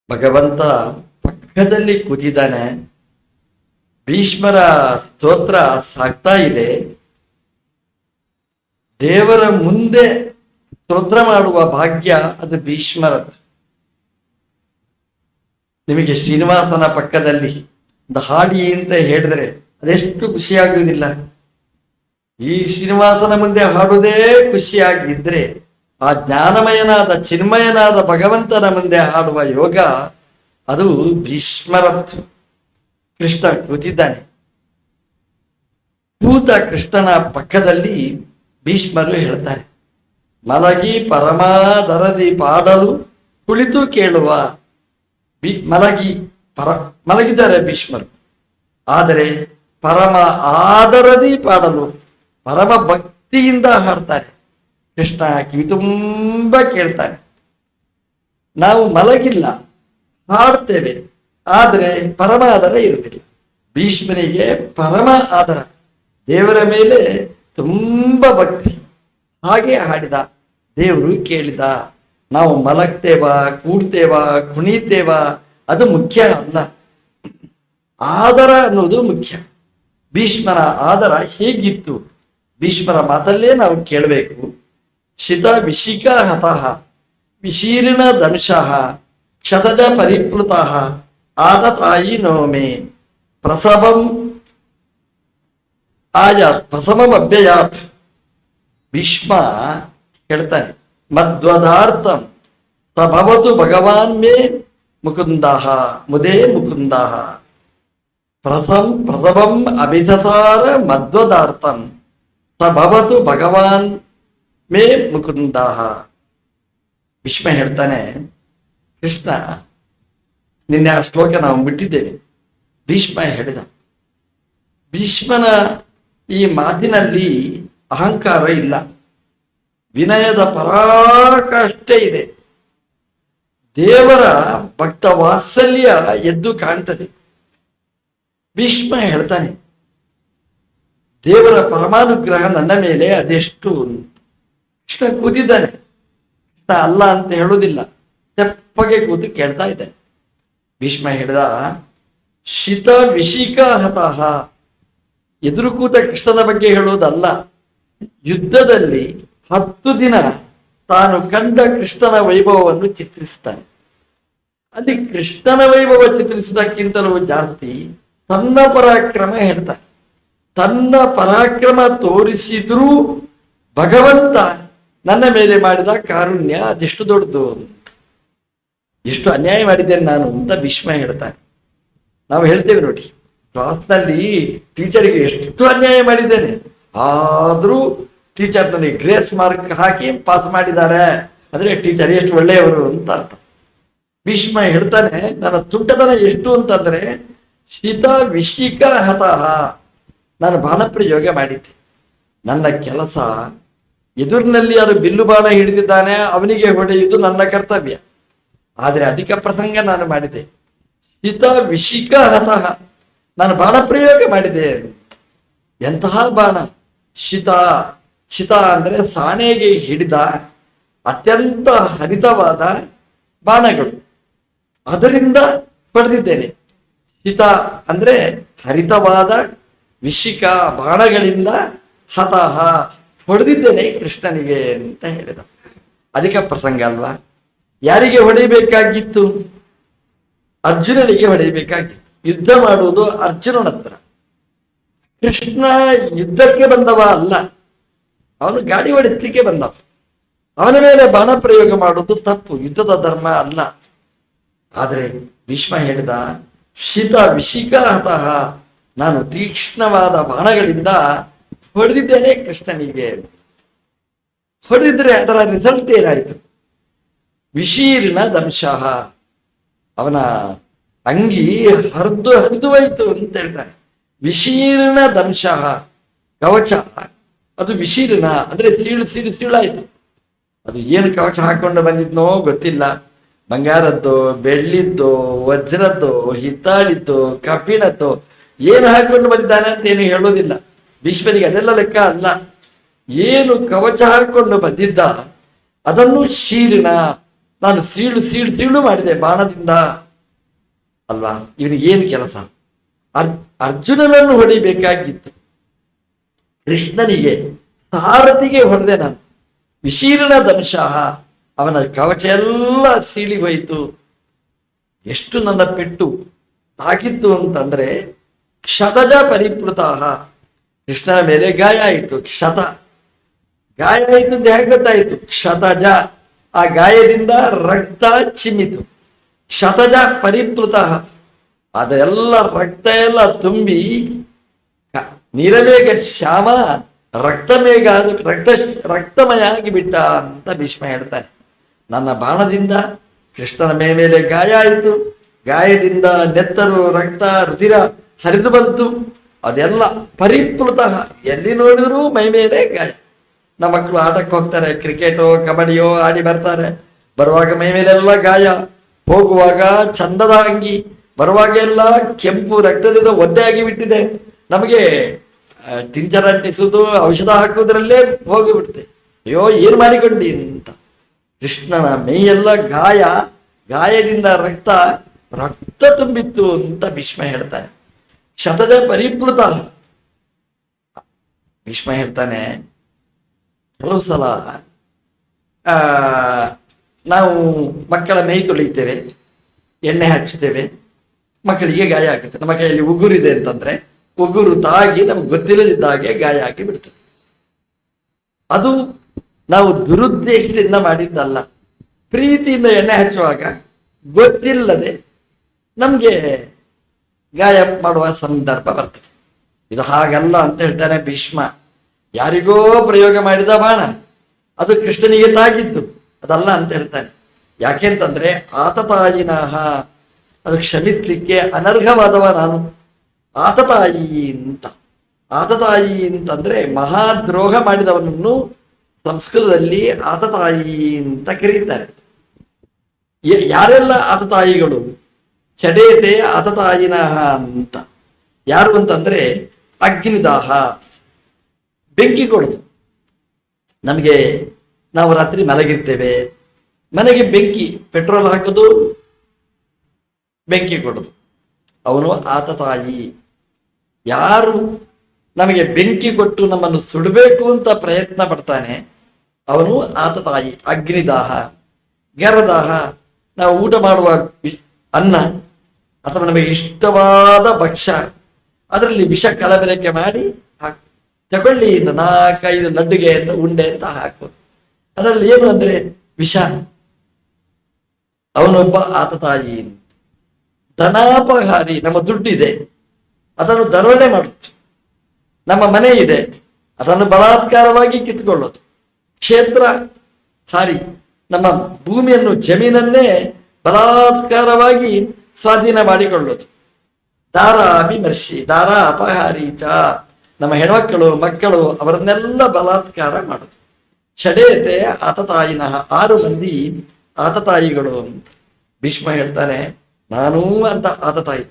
ಭಗವಂತ ಪಕ್ಕದಲ್ಲಿ ಕೂತಿದ್ದಾನೆ. ಭೀಷ್ಮರ ಸ್ತೋತ್ರ ಸಾಗ್ತಾ ಇದೆ. ದೇವರ ಮುಂದೆ ಸ್ತೋತ್ರ ಮಾಡುವ ಭಾಗ್ಯ ಅದು ಭೀಷ್ಮರದ್ದು. ನಿಮಗೆ ಶ್ರೀನಿವಾಸನ ಪಕ್ಕದಲ್ಲಿ ಒಂದು ಹಾಡಿ ಅಂತ ಹೇಳಿದ್ರೆ ಅದೆಷ್ಟು ಖುಷಿಯಾಗುವುದಿಲ್ಲ. ಈ ಶ್ರೀನಿವಾಸನ ಮುಂದೆ ಹಾಡುವುದೇ ಖುಷಿಯಾಗಿದ್ರೆ ಆ ಜ್ಞಾನಮಯನಾದ ಚಿನ್ಮಯನಾದ ಭಗವಂತನ ಮುಂದೆ ಹಾಡುವ ಯೋಗ ಅದು ಭೀಷ್ಮರದ್ದು. ಕೃಷ್ಣ ಕೂತಿದ್ದಾನೆ. ಕೂತ ಕೃಷ್ಣನ ಪಕ್ಕದಲ್ಲಿ ಭೀಷ್ಮರು ಹೇಳ್ತಾರೆ, ಮಲಗಿ ಪರಮಾದರದಿ ಪಾಡಲು ಕುಳಿತು ಕೇಳುವ. ಮಲಗಿದ್ದಾರೆ ಭೀಷ್ಮರು, ಆದರೆ ಪರಮ ಆದರದಿ ಪಾಡಲು ಪರಮ ಭಕ್ತಿಯಿಂದ ಹಾಡ್ತಾರೆ. ಕೃಷ್ಣ ಕಿವಿ ತುಂಬ ಕೇಳ್ತಾನೆ. ನಾವು ಮಲಗಿಲ್ಲ, ಹಾಡ್ತೇವೆ, ಆದರೆ ಪರಮ ಆದರ ಇರುವುದಿಲ್ಲ. ಭೀಷ್ಮನಿಗೆ ಪರಮ ಆದರ, ದೇವರ ಮೇಲೆ ತುಂಬ ಭಕ್ತಿ. ಹಾಗೆ ಹಾಡಿದ, ದೇವರು ಕೇಳಿದ. ನಾವು ಮಲಗ್ತೇವಾ, ಕೂಡ್ತೇವಾ, ಕುಣಿತೇವಾ ಅದು ಮುಖ್ಯ ಅಲ್ಲ, ಆದರ ಅನ್ನೋದು ಮುಖ್ಯ. ಭೀಷ್ಮನ ಆದರ ಹೇಗಿತ್ತು ಭೀಷ್ಮರ ಮಾತಲ್ಲೇ ನಾವು ಕೇಳಬೇಕು. ಶಿತ ವಿಶಿಕ ಹತಃ ವಿಶೀರ್ಣ ದಂಶಃ ಕ್ಷತಜ ಪರಿಪ್ಲುತಃ ಆದತಾಯಿ ನೋಮೆ ಪ್ರಸವಂ ಆಯಾತ್ ಪ್ರಸವಂ ಅಭ್ಯಯಾತ್. ಭೀಷ್ಮ ಹೇಳ್ತಾನೆ, ಮಧ್ವದಾರ್ಥಂ ಸಭವತು ಭಗವಾನ್ ಮೇ ಮುಕುಂದಃ ಮುದೇ ಮುಕುಂದಃ ಪ್ರಸವಂ ಅಭಿಸಸಾರ ಮಧ್ವದಾರ್ಥಂ ಸಭವತು ಭಗವಾನ್ ಮೇ ಮುಕುಂದಃ. ಭೀಷ್ಮ ಹೇಳ್ತಾನೆ, ಕೃಷ್ಣ ನಿನ್ನೆ ಆ ಶ್ಲೋಕ ನಾವು ಬಿಟ್ಟಿದ್ದೇವೆ. ಭೀಷ್ಮ ಹೇಳಿದ, ಭೀಷ್ಮನ ಈ ಮಾತಿನಲ್ಲಿ ಅಹಂಕಾರ ಇಲ್ಲ, ವಿನಯದ ಪರಾಕಾಷ್ಠೆ ಇದೆ. ದೇವರ ಭಕ್ತ ವಾತ್ಸಲ್ಯ ಎದ್ದು ಕಾಣ್ತದೆ. ಭೀಷ್ಮ ಹೇಳ್ತಾನೆ, ದೇವರ ಪರಮಾನುಗ್ರಹ ನನ್ನ ಮೇಲೆ ಅದೆಷ್ಟು. ಕೃಷ್ಣ ಕೂತಿದ್ದಾನೆ, ಕೃಷ್ಣ ಅಲ್ಲ ಅಂತ ಹೇಳುವುದಿಲ್ಲ, ತೆಪ್ಪಗೆ ಕೂತು ಕೇಳ್ತಾ ಇದ್ದಾನೆ. ಭೀಷ್ಮ ಹೇಳಿದ, ಶಿತ ವಿಶಿಕ ಹತಃ. ಎದುರು ಕೂತ ಕೃಷ್ಣನ ಬಗ್ಗೆ ಹೇಳುವುದಲ್ಲ, ಯುದ್ಧದಲ್ಲಿ 10 ದಿನ ತಾನು ಕಂಡ ಕೃಷ್ಣನ ವೈಭವವನ್ನು ಚಿತ್ರಿಸ್ತಾನೆ. ಅಲ್ಲಿ ಕೃಷ್ಣನ ವೈಭವ ಚಿತ್ರಿಸಿದಕ್ಕಿಂತಲೂ ಜಾಸ್ತಿ ತನ್ನ ಪರಾಕ್ರಮ ಹೇಳ್ತಾನೆ. ತನ್ನ ಪರಾಕ್ರಮ ತೋರಿಸಿದ್ರೂ ಭಗವಂತ ನನ್ನ ಮೇಲೆ ಮಾಡಿದ ಕಾರುಣ್ಯ ಅದೆಷ್ಟು ದೊಡ್ಡದು, ಎಷ್ಟು ಅನ್ಯಾಯ ಮಾಡಿದ್ದೇನೆ ನಾನು ಅಂತ ಭೀಷ್ಮ ಹೇಳ್ತಾನೆ. ನಾವು ಹೇಳ್ತೇವೆ ನೋಡಿ, ಕ್ಲಾಸ್ನಲ್ಲಿ ಟೀಚರಿಗೆ ಎಷ್ಟು ಅನ್ಯಾಯ ಮಾಡಿದ್ದೇನೆ, ಆದರೂ ಟೀಚರ್ ನನಗೆ ಗ್ರೇಸ್ ಮಾರ್ಕ್ ಹಾಕಿ ಪಾಸ್ ಮಾಡಿದ್ದಾರೆ ಅಂದರೆ ಟೀಚರ್ ಎಷ್ಟು ಒಳ್ಳೆಯವರು ಅಂತ ಅರ್ಥ. ಭೀಷ್ಮ ಹೇಳ್ತಾನೆ, ನನ್ನ ತುಂಟತನ ಎಷ್ಟು ಅಂತಂದ್ರೆ ಶಿತ ವಿಶಿಕ ಹತಃ. ನಾನು ಬಾಣ ಪ್ರಯೋಗ ಮಾಡಿದ್ದೆ. ನನ್ನ ಕೆಲಸ ಎದುರಿನಲ್ಲಿ ಯಾರು ಬಿಲ್ಲು ಬಾಣ ಹಿಡಿದಿದ್ದಾನೆ ಅವನಿಗೆ ಹೊಡೆಯುವುದು ನನ್ನ ಕರ್ತವ್ಯ, ಆದರೆ ಅಧಿಕ ಪ್ರಸಂಗ ನಾನು ಮಾಡಿದೆ. ಶಿತ ವಿಶಿಕ ಹತಃ, ನಾನು ಬಾಣ ಪ್ರಯೋಗ ಮಾಡಿದೆ. ಎಂತಹ ಬಾಣ? ಶಿತ, ಶಿತ ಅಂದರೆ ಸಾಣೆಗೆ ಹಿಡಿದ ಅತ್ಯಂತ ಹರಿತವಾದ ಬಾಣಗಳು, ಅದರಿಂದ ಹೊಡೆದಿದ್ದೇನೆ. ಶಿತ ಅಂದ್ರೆ ಹರಿತವಾದ ವಿಶಿಕ ಬಾಣಗಳಿಂದ ಹತಃ ಹೊಡೆದಿದ್ದೇನೆ ಕೃಷ್ಣನಿಗೆ ಅಂತ ಹೇಳಿದ. ಅಧಿಕ ಪ್ರಸಂಗ ಅಲ್ವಾ? ಯಾರಿಗೆ ಹೊಡೆಯಬೇಕಾಗಿತ್ತು? ಅರ್ಜುನನಿಗೆ ಹೊಡೆಯಬೇಕಾಗಿತ್ತು. ಯುದ್ಧ ಮಾಡುವುದು ಅರ್ಜುನನ ಹತ್ರ. ಕೃಷ್ಣ ಯುದ್ಧಕ್ಕೆ ಬಂದವ ಅಲ್ಲ, ಅವನು ಗಾಡಿ ಹೊಡೆಸಲಿಕ್ಕೆ ಬಂದವ. ಅವನ ಮೇಲೆ ಬಾಣ ಪ್ರಯೋಗ ಮಾಡುವುದು ತಪ್ಪು, ಯುದ್ಧದ ಧರ್ಮ ಅಲ್ಲ. ಆದರೆ ಭೀಷ್ಮ ಹೇಳಿದ, ಶಿತ ವಿಶಿಕ ಹತಃ, ನಾನು ತೀಕ್ಷ್ಣವಾದ ಬಾಣಗಳಿಂದ ಹೊಡೆದಿದ್ದೇನೆ ಕೃಷ್ಣನಿಗೆ. ಹೊಡೆದಿದ್ರೆ ಅದರ ರಿಸಲ್ಟ್ ಏನಾಯಿತು? ವಿಶೀರ್ಣ ದಂಶಃ, ಅವನ ಅಂಗಿ ಹರಿದು ಹೋಯಿತು ಅಂತ ಹೇಳ್ತಾನೆ. ವಿಶೀರ್ಣ ದಂಶಃ, ಕವಚ ಅದು ವಿಶೀರ್ಣ ಅಂದ್ರೆ ಸೀಳಾಯಿತು. ಅದು ಏನು ಕವಚ ಹಾಕೊಂಡು ಬಂದಿದ್ನೋ ಗೊತ್ತಿಲ್ಲ, ಬಂಗಾರದ್ದು, ಬೆಳ್ಳಿದ್ದು, ವಜ್ರದ್ದು, ಹಿತ್ತಾಳಿದ್ದು, ಕಬ್ಬಿಣದ್ದು, ಏನು ಹಾಕೊಂಡು ಬಂದಿದ್ದಾನೆ ಅಂತ ಏನು ಹೇಳೋದಿಲ್ಲ. ಭೀಷ್ಮನಿಗೆ ಅದೆಲ್ಲ ಲೆಕ್ಕ ಅಲ್ಲ. ಏನು ಕವಚ ಹಾಕೊಂಡು ಬಂದಿದ್ದ ಅದನ್ನು ಶೀರ್ಣ ನಾನು ಸೀಳು ಸೀಳು ಸೀಳು ಮಾಡಿದೆ ಬಾಣದಿಂದ ಅಲ್ವಾ. ಇವನಿಗೆ ಏನು ಕೆಲಸ? ಅರ್ಜುನನನ್ನು ಹೊಡಿಬೇಕಾಗಿತ್ತು, ಕೃಷ್ಣನಿಗೆ ಸಾರಥಿಗೆ ಹೊಡೆದೆ ನಾನು. ವಿಶೀರ್ಣ ದಂಶಃ, ಅವನ ಕವಚ ಎಲ್ಲ ಸೀಳಿ ಹೋಯಿತು. ಎಷ್ಟು ನನ್ನ ಪೆಟ್ಟು ತಾಗಿತ್ತು ಅಂತಂದ್ರೆ ಕ್ಷತಜ ಪರಿಪ್ಲುತ, ಕೃಷ್ಣನ ಮೇಲೆ ಗಾಯ ಆಯಿತು. ಕ್ಷತ ಗಾಯ ಆಯಿತು ಅಂತ ಹೇಗೆ ಗೊತ್ತಾಯಿತು? ಕ್ಷತಜ, ಆ ಗಾಯದಿಂದ ರಕ್ತ ಚಿಮ್ಮಿತು. ಕ್ಷತಜ ಪರಿಪ್ಲುತ, ಅದೆಲ್ಲ ರಕ್ತ ಎಲ್ಲ ತುಂಬಿ ನೀರಮೇಘ ಶ್ಯಾಮ ರಕ್ತಮೇಘ ರಕ್ತಮಯ ಆಗಿಬಿಟ್ಟ ಅಂತ ಭೀಷ್ಮ ಹೇಳ್ತಾನೆ. ನನ್ನ ಬಾಣದಿಂದ ಕೃಷ್ಣನ ಮೇಲೆ ಗಾಯ ಆಯಿತು, ಗಾಯದಿಂದ ನೆತ್ತರು ರಕ್ತ ರುಧಿರ ಹರಿದು ಬಂತು. ಅದೆಲ್ಲ ಪರಿಪ್ಲುತ, ಎಲ್ಲಿ ನೋಡಿದರೂ ಮೈ ಮೇಲೆ ಗಾಯ. ನಮ್ಮ ಮಕ್ಕಳು ಆಟಕ್ಕೆ ಹೋಗ್ತಾರೆ, ಕ್ರಿಕೆಟೋ ಕಬಡ್ಡಿಯೋ ಆಡಿ ಬರ್ತಾರೆ, ಬರುವಾಗ ಮೈ ಮೇಲೆಲ್ಲ ಗಾಯ, ಹೋಗುವಾಗ ಚಂದದ ಅಂಗಿ, ಬರುವಾಗ ಎಲ್ಲ ಕೆಂಪು ರಕ್ತದಿಂದ ಒದ್ದೆ ಆಗಿಬಿಟ್ಟಿದೆ. ನಮಗೆ ಟಿಂಚರ್ ಅಂಟಿಸುವುದು ಔಷಧ ಹಾಕುವುದರಲ್ಲೇ ಹೋಗಿಬಿಡ್ತೆ. ಅಯ್ಯೋ ಏನು ಮಾಡಿಕೊಂಡಿ ಅಂತ. ಕೃಷ್ಣನ ಮೈಯೆಲ್ಲ ಗಾಯ, ಗಾಯದಿಂದ ರಕ್ತ ರಕ್ತ ತುಂಬಿತ್ತು ಅಂತ ಭೀಷ್ಮ ಹೇಳ್ತಾನೆ. ಶತದ ಪರಿಪ್ಲುತ. ಭೀಷ್ಮ ಹೇಳ್ತಾನೆ, ಕೆಲವು ಸಲ ನಾವು ಮಕ್ಕಳ ಮೈ ತೊಳಿತೇವೆ, ಎಣ್ಣೆ ಹಚ್ಚುತ್ತೇವೆ, ಮಕ್ಕಳಿಗೆ ಗಾಯ ಆಗುತ್ತೆ. ನಮ್ಮ ಕೈಯಲ್ಲಿ ಉಗುರಿದೆ ಅಂತಂದ್ರೆ ಉಗುರು ತಾಗಿ ನಮ್ಗೆ ಗೊತ್ತಿಲ್ಲದಿದ್ದಾಗೆ ಗಾಯ ಆಗಿ ಬಿಡ್ತದೆ. ಅದು ನಾವು ದುರುದ್ದೇಶದಿಂದ ಮಾಡಿದ್ದಲ್ಲ. ಪ್ರೀತಿಯಿಂದ ಎಣ್ಣೆ ಹಚ್ಚುವಾಗ ಗೊತ್ತಿಲ್ಲದೆ ನಮಗೆ ಗಾಯ ಮಾಡುವ ಸಂದರ್ಭ ಬರ್ತದೆ. ಇದು ಹಾಗಲ್ಲ ಅಂತ ಹೇಳ್ತಾನೆ ಭೀಷ್ಮ. ಯಾರಿಗೋ ಪ್ರಯೋಗ ಮಾಡಿದ ಬಾಣ, ಅದು ಕೃಷ್ಣನಿಗೆ ತಾಗಿದ್ದು, ಅದಲ್ಲ ಅಂತ ಹೇಳ್ತಾನೆ. ಯಾಕೆಂತಂದ್ರೆ ಆತತಾಯಿನಃ, ಅದು ಕ್ಷಮಿಸ್ಲಿಕ್ಕೆ ಅನರ್ಹವಾದವ ನಾನು. ಆತತಾಯಿ ಅಂತ, ಆತತಾಯಿ ಅಂತಂದ್ರೆ ಮಹಾದ್ರೋಹ ಮಾಡಿದವನನ್ನು ಸಂಸ್ಕೃತದಲ್ಲಿ ಆತತಾಯಿ ಅಂತ ಕರೀತಾರೆ. ಯಾರೆಲ್ಲ ಆತತಾಯಿಗಳು? ಚಡೇತೆ ಆತತಾಯಿನಃ ಅಂತ. ಯಾರು ಅಂತಂದ್ರೆ ಅಗ್ನಿದಾಹ, ಬೆಂಕಿ ಕೊಡೋದು. ನಮಗೆ ನಾವು ರಾತ್ರಿ ಮಲಗಿರ್ತೇವೆ, ಮನೆಗೆ ಬೆಂಕಿ, ಪೆಟ್ರೋಲ್ ಹಾಕೋದು, ಬೆಂಕಿ ಕೊಡೋದು, ಅವನು ಆತತಾಯಿ. ಯಾರು ನಮಗೆ ಬೆಂಕಿ ಕೊಟ್ಟು ನಮ್ಮನ್ನು ಸುಡಬೇಕು ಅಂತ ಪ್ರಯತ್ನ ಪಡ್ತಾನೆ ಅವನು ಆತತಾಯಿ. ಅಗ್ನಿದಾಹ, ಗರದಾಹ, ನಾವು ಊಟ ಮಾಡುವ ಅನ್ನ ಅಥವಾ ನಮಗೆ ಇಷ್ಟವಾದ ಭಕ್ಷ್ಯ, ಅದರಲ್ಲಿ ವಿಷ ಕಲಬೆರಕೆ ಮಾಡಿ ತಗೊಳ್ಳಿ, 4-5 ಲಡ್ಡುಗೆ ಅಂತ ಉಂಡೆ ಅಂತ ಹಾಕೋದು. ಅದರಲ್ಲಿ ಏನು ಅಂದ್ರೆ ವಿಷ. ಅವನೊಬ್ಬ ಆತತಾಯಿ. ಧನಾಪಹಾರಿ, ನಮ್ಮ ದುಡ್ಡಿದೆ ಅದನ್ನು ದರೋಡೆ ಮಾಡುತ್ತೆ. ನಮ್ಮ ಮನೆ ಇದೆ ಅದನ್ನು ಬಲಾತ್ಕಾರವಾಗಿ ಕಿತ್ಕೊಳ್ಳೋದು. ಕ್ಷೇತ್ರ ಹಾರಿ, ನಮ್ಮ ಭೂಮಿಯನ್ನು ಜಮೀನನ್ನೇ ಬಲಾತ್ಕಾರವಾಗಿ ಸ್ವಾಧೀನ ಮಾಡಿಕೊಳ್ಳೋದು. ದಾರ ಅಭಿಮರ್ಶಿ, ದಾರ ಅಪಹಾರಿ ಚ, ನಮ್ಮ ಹೆಣ್ಮಕ್ಕಳು ಮಕ್ಕಳು ಅವರನ್ನೆಲ್ಲ ಬಲಾತ್ಕಾರ ಮಾಡೋದು. ಷಡೇತೆ ಆತತಾಯಿನಃ, 6 ಮಂದಿ ಆತತಾಯಿಗಳು ಅಂತ ಭೀಷ್ಮ ಹೇಳ್ತಾನೆ. ನಾನೂ ಅಂತ ಆತತಾಯಿ,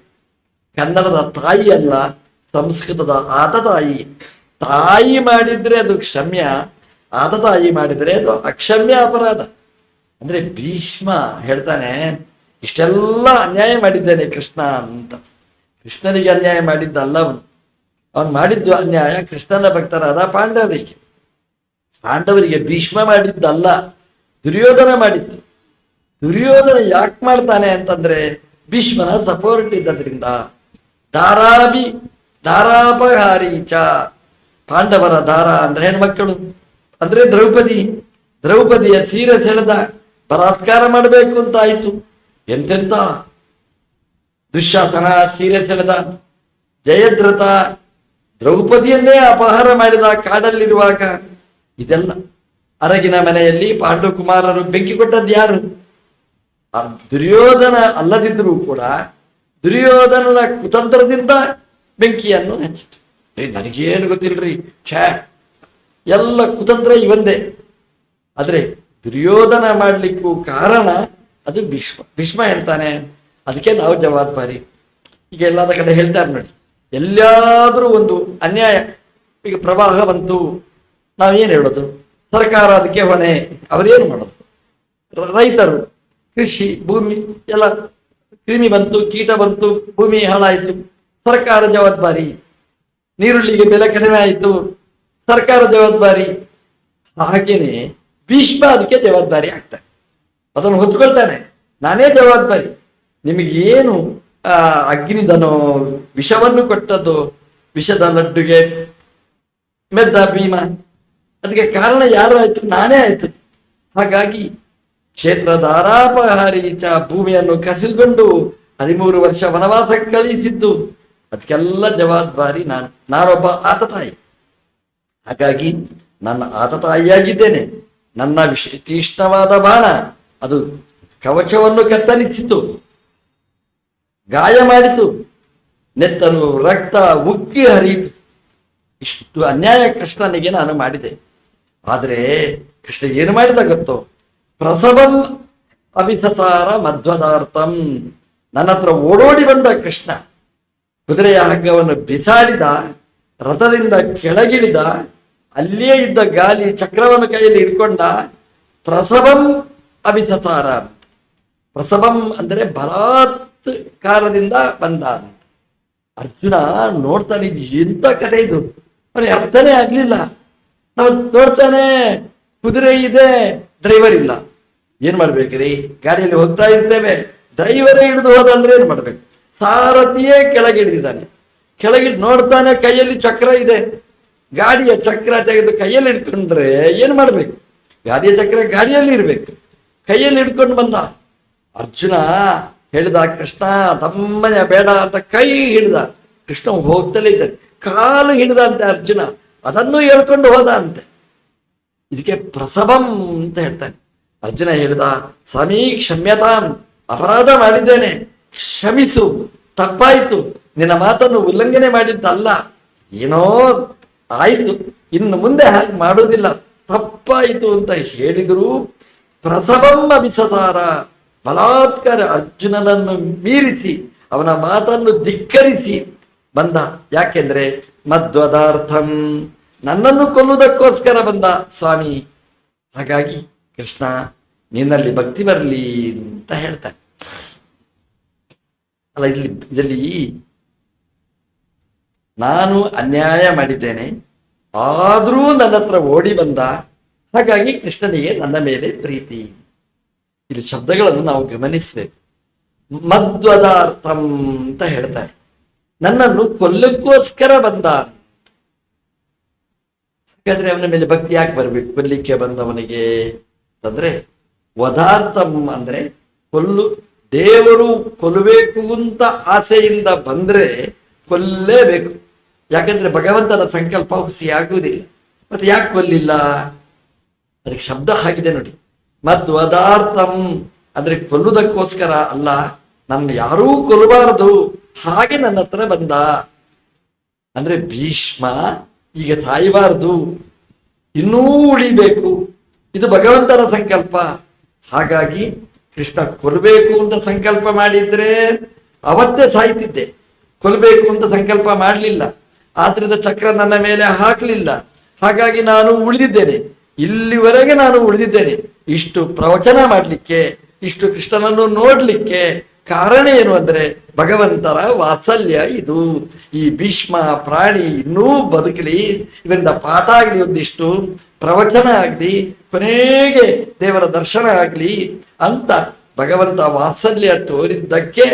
ಕನ್ನಡದ ತಾಯಿ ಅಲ್ಲ, ಸಂಸ್ಕೃತದ ಆತತಾಯಿ. ತಾಯಿ ಮಾಡಿದ್ರೆ ಅದು ಕ್ಷಮ್ಯ, ಆತತಾಯಿ ಮಾಡಿದ್ರೆ ಅದು ಅಕ್ಷಮ್ಯ ಅಪರಾಧ. ಅಂದ್ರೆ ಭೀಷ್ಮ ಹೇಳ್ತಾನೆ, ಇಷ್ಟೆಲ್ಲ ಅನ್ಯಾಯ ಮಾಡಿದ್ದೇನೆ ಕೃಷ್ಣ ಅಂತ. ಕೃಷ್ಣನಿಗೆ ಅನ್ಯಾಯ ಮಾಡಿದ್ದಲ್ಲ ಅವನು ಮಾಡಿದ್ದು ಅನ್ಯಾಯ ಕೃಷ್ಣನ ಭಕ್ತರಾದ ಪಾಂಡವರಿಗೆ. ಪಾಂಡವರಿಗೆ ಭೀಷ್ಮ ಮಾಡಿದ್ದಲ್ಲ, ದುರ್ಯೋಧನ ಮಾಡಿದ್ದು. ದುರ್ಯೋಧನ ಯಾಕೆ ಮಾಡ್ತಾನೆ ಅಂತಂದ್ರೆ ಭೀಷ್ಮನ ಸಪೋರ್ಟ್ ಇದ್ದದ್ರಿಂದ. ದಾರಾಪಹಾರಿ ಚ, ಪಾಂಡವರ ದಾರ ಅಂದ್ರೆ ಹೆಣ್ಮಕ್ಕಳು, ಅಂದ್ರೆ ದ್ರೌಪದಿಯ ಸೀರೆ ಸೆಳೆದ, ಬಲಾತ್ಕಾರ ಮಾಡಬೇಕು ಅಂತ ಆಯ್ತು. ಎಂತೆಂತ ದುಶ್ಯಾಸನ ಸೀರೆ ಸೆಳೆದ, ಜಯದ್ರಥ ದ್ರೌಪದಿಯನ್ನೇ ಅಪಹಾರ ಮಾಡಿದ ಕಾಡಲ್ಲಿರುವಾಗ. ಇದೆಲ್ಲ ಅರಗಿನ ಮನೆಯಲ್ಲಿ ಪಾಂಡುಕುಮಾರರು ಬೆಂಕಿ ಕೊಟ್ಟದ್ದು ಯಾರು? ದುರ್ಯೋಧನ ಅಲ್ಲದಿದ್ರೂ ಕೂಡ ದುರ್ಯೋಧನನ ಕುತಂತ್ರದಿಂದ ಬೆಂಕಿಯನ್ನು ಹಚ್ಚಿತು. ನನಗೇನು ಗೊತ್ತಿಲ್ರಿ, ಛೇ, ಎಲ್ಲ ಕುತಂತ್ರ ಇವಂದೇ. ಆದ್ರೆ ದುರ್ಯೋಧನ ಮಾಡ್ಲಿಕ್ಕೂ ಕಾರಣ ಅದು ಭೀಷ್ಮ ಹೇಳ್ತಾನೆ. ಅದಕ್ಕೆ ನಾವು ಜವಾಬ್ದಾರಿ. ಈಗ ಎಲ್ಲಾದ ಕಡೆ ಹೇಳ್ತಾರೆ ನೋಡಿ, ಎಲ್ಲಾದ್ರೂ ಒಂದು ಅನ್ಯಾಯ, ಈಗ ಪ್ರವಾಹ ಬಂತು, ನಾವೇನು ಹೇಳೋದು? ಸರ್ಕಾರ ಅದಕ್ಕೆ ಹೊಣೆ. ಅವರೇನು ಮಾಡೋದು? ರೈತರು ಕೃಷಿ ಭೂಮಿ ಎಲ್ಲ ಕ್ರಿಮಿ ಬಂತು, ಕೀಟ ಬಂತು, ಭೂಮಿ ಹಾಳಾಯಿತು, ಸರ್ಕಾರ ಜವಾಬ್ದಾರಿ. ನೀರುಳ್ಳಿಗೆ ಬೆಲೆ ಕಡಿಮೆ ಆಯಿತು, ಸರ್ಕಾರ ಜವಾಬ್ದಾರಿ. ಹಾಗೇನೆ ಭೀಷ್ಮ ಅದಕ್ಕೆ ಜವಾಬ್ದಾರಿ ಆಗ್ತಾನೆ, ಅದನ್ನು ಹೊತ್ಕೊಳ್ತಾನೆ. ನಾನೇ ಜವಾಬ್ದಾರಿ. ನಿಮಗೇನು ಅಗ್ನಿದನೋ ವಿಷವನ್ನು ಕೊಟ್ಟದ್ದು, ವಿಷದ ಲಡ್ಡುಗೆ ಮೆದ್ದ ಭೀಮ, ಅದಕ್ಕೆ ಕಾರಣ ಯಾರು ಆಯ್ತು? ನಾನೇ ಆಯ್ತು. ಹಾಗಾಗಿ ಕ್ಷೇತ್ರಧಾರಾಪಹಾರಿ ಭೂಮಿಯನ್ನು ಕಸಿದುಕೊಂಡು 13 ವರ್ಷ ವನವಾಸ ಕಳಿಸಿದ್ದು, ಅದಕ್ಕೆಲ್ಲ ಜವಾಬ್ದಾರಿ ನಾನೊಬ್ಬ ಆತತಾಯಿ. ಹಾಗಾಗಿ ನನ್ನ ಆತತಾಯಿಯಾಗಿದ್ದೇನೆ. ನನ್ನ ತೀಕ್ಷ್ಣವಾದ ಬಾಣ ಅದು ಕವಚವನ್ನು ಕತ್ತರಿಸಿತು, ಗಾಯ ಮಾಡಿತು, ನೆತ್ತರು ರಕ್ತ ಉಕ್ಕಿ ಹರಿಯಿತು. ಇಷ್ಟು ಅನ್ಯಾಯ ಕೃಷ್ಣನಿಗೆ ನಾನು ಮಾಡಿದೆ. ಆದರೆ ಕೃಷ್ಣ ಏನು ಮಾಡಿದ ಗೊತ್ತೋ? ಪ್ರಸವಂ ಅಭಿಸಸಾರ ಮಧ್ವದಾರ್ಥಂ. ನನ್ನ ಹತ್ರ ಓಡೋಡಿ ಬಂದ ಕೃಷ್ಣ ಕುದುರೆಯ ಹಗ್ಗವನ್ನು ಬಿಸಾಡಿದ, ರಥದಿಂದ ಕೆಳಗಿಳಿದ, ಅಲ್ಲಿಯೇ ಇದ್ದ ಗಾಲಿ ಚಕ್ರವನ್ನು ಕೈಯಲ್ಲಿ ಹಿಡ್ಕೊಂಡ. ಪ್ರಸವಂ ಅಭಿಸಸಾರ. ಪ್ರಸವಂ ಅಂದರೆ ಬಲಾತ್ಕಾರದಿಂದ ಬಂದ. ಅರ್ಜುನ ನೋಡ್ತಾನೆ, ಇದು ಎಂತ ಕಥೆ ಇದು, ಅವನಿಗೆ ಅರ್ಥನೇ ಆಗ್ಲಿಲ್ಲ. ನಾವು ನೋಡ್ತಾನೆ ಕುದುರೆ ಇದೆ, ಡ್ರೈವರ್ ಇಲ್ಲ, ಏನ್ ಮಾಡ್ಬೇಕ್ರಿ? ಗಾಡಿಯಲ್ಲಿ ಹೋಗ್ತಾ ಇರ್ತೇವೆ, ಡ್ರೈವರೇ ಹಿಡಿದು ಹೋದಂದ್ರೆ ಏನ್ ಮಾಡ್ಬೇಕು? ಸಾರಥಿಯೇ ಕೆಳಗಿಳಿದಿದ್ದಾನೆ, ಕೆಳಗಿಳಿದು ನೋಡ್ತಾನೆ ಕೈಯಲ್ಲಿ ಚಕ್ರ ಇದೆ, ಗಾಡಿಯ ಚಕ್ರ ತೆಗೆದು ಕೈಯಲ್ಲಿ ಹಿಡ್ಕೊಂಡ್ರೆ ಏನ್ ಮಾಡ್ಬೇಕು? ಗಾಡಿಯ ಚಕ್ರ ಗಾಡಿಯಲ್ಲಿ ಇರ್ಬೇಕು, ಕೈಯಲ್ಲಿ ಹಿಡ್ಕೊಂಡು ಬಂದ. ಅರ್ಜುನ ಹೇಳಿದ, ಕೃಷ್ಣ ತಮ್ಮನೆ ಬೇಡ ಅಂತ ಕೈ ಹಿಡಿದ. ಕೃಷ್ಣ ಹೋಗ್ತಲೇ ಇದ್ದಾನೆ, ಕಾಲು ಹಿಡಿದ ಅಂತೆ ಅರ್ಜುನ, ಅದನ್ನು ಹೇಳ್ಕೊಂಡು ಹೋದ ಅಂತೆ. ಇದಕ್ಕೆ ಪ್ರಸವಂ ಅಂತ ಹೇಳ್ತಾನೆ. ಅರ್ಜುನ ಹೇಳಿದ, ಸ್ವಾಮಿ ಕ್ಷಮ್ಯತಾಂ, ಅಪರಾಧ ಮಾಡಿದ್ದೇನೆ, ಕ್ಷಮಿಸು, ತಪ್ಪಾಯಿತು, ನಿನ್ನ ಮಾತನ್ನು ಉಲ್ಲಂಘನೆ ಮಾಡಿದ್ದಲ್ಲ, ಏನೋ ಆಯಿತು, ಇನ್ನು ಮುಂದೆ ಹಾಗೆ ಮಾಡೋದಿಲ್ಲ, ತಪ್ಪಾಯಿತು ಅಂತ ಹೇಳಿದ್ರು. ಪ್ರಸವಂ ಅಭಿಸಸಾರ, ಬಲಾತ್ಕಾರ, ಅರ್ಜುನನನ್ನು ಮೀರಿಸಿ ಅವನ ಮಾತನ್ನು ಧಿಕ್ಕರಿಸಿ ಬಂದ. ಯಾಕೆಂದ್ರೆ ಮಧ್ವದಾರ್ಥಂ, ನನ್ನನ್ನು ಕೊಲ್ಲುವುದಕ್ಕೋಸ್ಕರ ಬಂದ ಸ್ವಾಮಿ. ಹಾಗಾಗಿ ಕೃಷ್ಣ ನಿನ್ನಲ್ಲಿ ಭಕ್ತಿ ಬರಲಿ ಅಂತ ಹೇಳ್ತಾನೆ. ಅಲ್ಲ, ಇದರಲ್ಲಿ ನಾನು ಅನ್ಯಾಯ ಮಾಡಿದ್ದೇನೆ, ಆದರೂ ನನ್ನ ಹತ್ರ ಓಡಿ ಬಂದ, ಹಾಗಾಗಿ ಕೃಷ್ಣನಿಗೆ ನನ್ನ ಮೇಲೆ ಪ್ರೀತಿ. ಇಲ್ಲಿ ಶಬ್ದಗಳನ್ನು ನಾವು ಗಮನಿಸಬೇಕು. ಮಧ್ವದಾರ್ಥಂ ಅಂತ ಹೇಳ್ತಾರೆ, ನನ್ನನ್ನು ಕೊಲ್ಲಕ್ಕೋಸ್ಕರ ಬಂದ. ಹಾಗಾದ್ರೆ ಅವನ ಮೇಲೆ ಭಕ್ತಿ ಯಾಕೆ ಬರಬೇಕು? ಕೊಲ್ಲಿಕ್ಕೆ ಬಂದವನಿಗೆ ಅಂದ್ರೆ ವಧಾರ್ಥಂ ಅಂದ್ರೆ ದೇವರು ಕೊಲ್ಲಬೇಕು ಅಂತ ಆಸೆಯಿಂದ ಬಂದ್ರೆ ಕೊಲ್ಲೇಬೇಕು. ಯಾಕಂದ್ರೆ ಭಗವಂತನ ಸಂಕಲ್ಪ ಹುಸಿಯಾಗುವುದಿಲ್ಲ. ಮತ್ತೆ ಯಾಕೆ ಕೊಲ್ಲಿಲ್ಲ? ಅದಕ್ಕೆ ಶಬ್ದ ಆಗಿದೆ ನೋಡಿ, ಮಧ್ವದಾರ್ಥಂ ಅಂದ್ರೆ ಕೊಲ್ಲುವುದಕ್ಕೋಸ್ಕರ ಅಲ್ಲ, ನನ್ನ ಯಾರೂ ಕೊಲ್ಲಬಾರದು, ಹಾಗೆ ನನ್ನ ಹತ್ರ ಬಂದ. ಅಂದ್ರೆ ಭೀಷ್ಮ ಈಗ ಸಾಯಬಾರದು, ಇನ್ನೂ ಉಳಿಬೇಕು, ಇದು ಭಗವಂತನ ಸಂಕಲ್ಪ. ಹಾಗಾಗಿ ಕೃಷ್ಣ ಕೊಲ್ಲಬೇಕು ಅಂತ ಸಂಕಲ್ಪ ಮಾಡಿದ್ರೆ ಅವತ್ತೇ ಸಾಯ್ತಿದ್ದೆ. ಕೊಲ್ಲಬೇಕು ಅಂತ ಸಂಕಲ್ಪ ಮಾಡಲಿಲ್ಲ, ಆದ್ರಿಂದ ಚಕ್ರ ನನ್ನ ಮೇಲೆ ಹಾಕಲಿಲ್ಲ, ಹಾಗಾಗಿ ನಾನು ಉಳಿದಿದ್ದೇನೆ. ಇಲ್ಲಿವರೆಗೆ ನಾನು ಉಳಿದಿದ್ದೇನೆ. ಇಷ್ಟು ಪ್ರವಚನ ಮಾಡಲಿಕ್ಕೆ, ಇಷ್ಟು ಕೃಷ್ಣನನ್ನು ನೋಡ್ಲಿಕ್ಕೆ ಕಾರಣ ಏನು ಅಂದ್ರೆ ಭಗವಂತರ ವಾತ್ಸಲ್ಯ ಇದು. ಈ ಭೀಷ್ಮ ಪ್ರಾಣಿ ಇನ್ನೂ ಬದುಕಲಿ, ಇದರಿಂದ ಪಾಠ ಆಗಲಿ, ಒಂದಿಷ್ಟು ಪ್ರವಚನ ಆಗಲಿ, ಕೊನೆಗೆ ದೇವರ ದರ್ಶನ ಆಗಲಿ ಅಂತ ಭಗವಂತ ವಾತ್ಸಲ್ಯ ತೋರಿದ್ದಕ್ಕೆ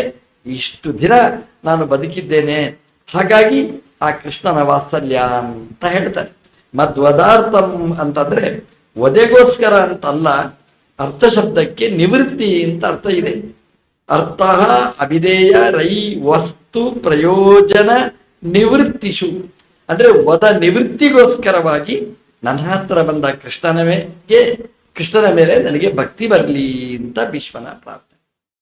ಇಷ್ಟು ದಿನ ನಾನು ಬದುಕಿದ್ದೇನೆ. ಹಾಗಾಗಿ ಆ ಕೃಷ್ಣನ ವಾತ್ಸಲ್ಯ ಅಂತ ಹೇಳ್ತಾರೆ. ಮಧ್ವದಾರ್ಥಂ ಅಂತಂದ್ರೆ ವಧೆಗೋಸ್ಕರ ಅಂತಲ್ಲ, ಅರ್ಥ ಶಬ್ದಕ್ಕೆ ನಿವೃತ್ತಿ ಅಂತ ಅರ್ಥ ಇದೆ. ಅರ್ಥ ಅಭಿಧೇಯ ರೈ ವಸ್ತು ಪ್ರಯೋಜನ ನಿವೃತ್ತಿಷು ಅಂದ್ರೆ ವದ ನಿವೃತ್ತಿಗೋಸ್ಕರವಾಗಿ ನನ್ನ ಹತ್ರ ಬಂದ ಕೃಷ್ಣನ ಮೇಲೆ ನನಗೆ ಭಕ್ತಿ ಬರಲಿ ಅಂತ ಭೀಷ್ಮನ ಪ್ರಾರ್ಥನೆ.